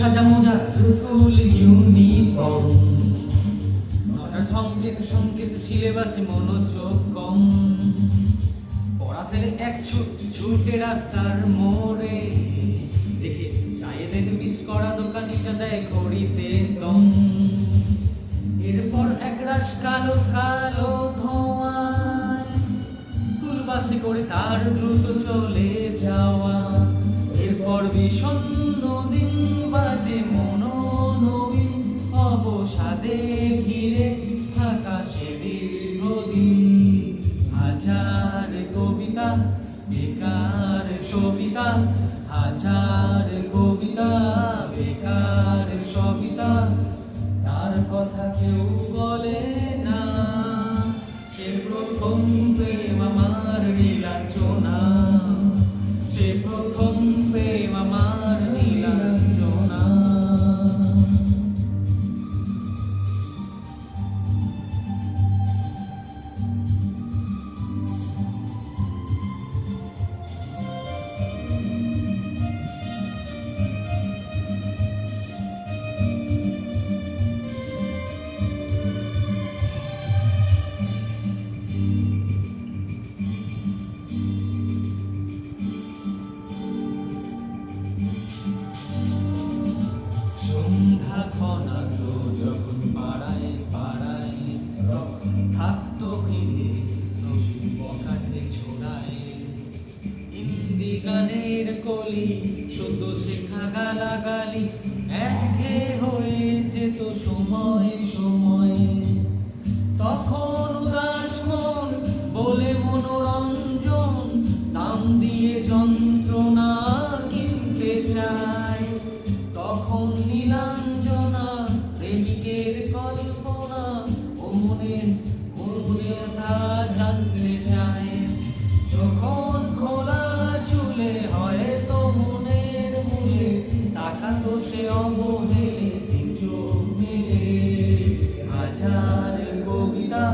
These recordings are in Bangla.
সাজা মোজা স্কুল ইউনিফর্ম, নটার সংকেত সংকেত সিলেবাসে মনোযোগ কম, পড়া ফেলে এক ছুটে রাস্তার মোড়ে, দেখে চাইলেন মিস করা দোকানিটা দেয় ঘড়িতে দম। এরপর একরাশ কালো কালো ধোঁয়া, স্কুল বাসে করে তার দ্রুত চলে যাওয়া। এরপর বিষণ্ণ দিন বাজে মনোনবীন অবসাদে ঘিরে থাকা সে দীর্ঘদিন। হাজার কবিতা বেকার সবিতা, হাজার কবিতা বেকার সবিতা, তার কথা কেউ বলে না। সে প্রথম প্রেম আমার নীলাঞ্জনা, সে প্রথম প্রেম আমার নীলাঞ্জনা। সন্ধ্যা ঘনাত যখন পাড়ায় পাড়ায় তখন থাকতো ভিড়ে বকাটে ছোড়ায়। হিন্দি গানের কলি সদ্য শেখা গালাগালি একঘেয়ে হয়ে যেত সময় সময়ে। তখন উদাস মন বলে মনোরঞ্জন দাম দিয়ে যন্ত্রণা কিনতে চায়। তখন নীলাঞ্জনা প্রেমিকের কল্পনা ও মনের তা জানতে চায়। যখন খোলা চুলে হয়তো মনের মূলে তাকাতো সে অবহেলে তিন চোখ মেলে। হাজার কবিতা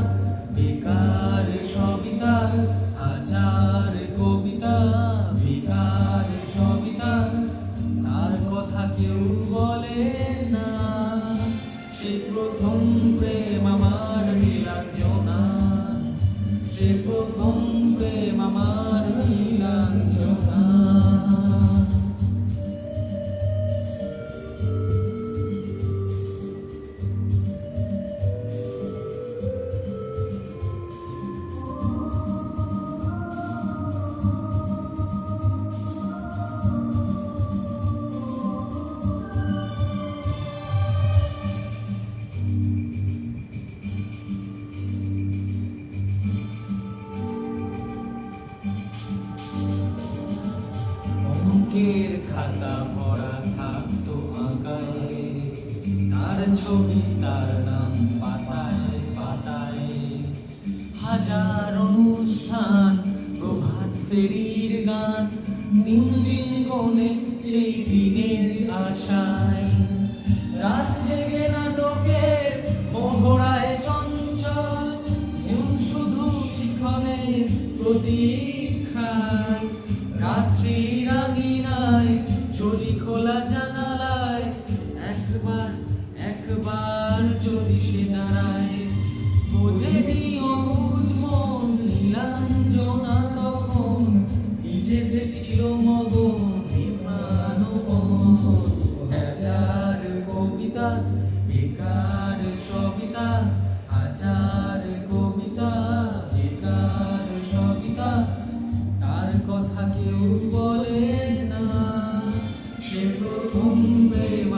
বেকার সবিতা, হাজার কবিতা বেকার সবিতা, তার কথা কেউ বলে না। সে প্রথম প্রেম আমার নীলাঞ্জনা, সে প্রথম প্রেম আমার নীলাঞ্জনা। অঙ্কের খাতা ভরা থাকতো আঁকায়, তার ছবি তার নাম পাতায় পাতায়। হাজার অনুষ্ঠান প্রভাত ফেরির গান, দিন দিন গনে সেই দিনের আশায়। রাত জেগে নাটকের মোহরায় চঞ্চল, জীবন শুধু শিখনের প্রতীক্ষায়। রাত্রি রাঙিনায় যদি খোলা জানালায় একবার একবার যদি সে দাঁড়ায়। বোঝেনি অবুঝ মন নীলাঞ্জনা তখন নিজেতে ছিল মগন প্রাণপণ। হাজার কবিতা বেকার সবিতা, হাজার কবিতা বেকার সবিতা, তার কথা কেউ বলে না। সে প্রথম প্রেম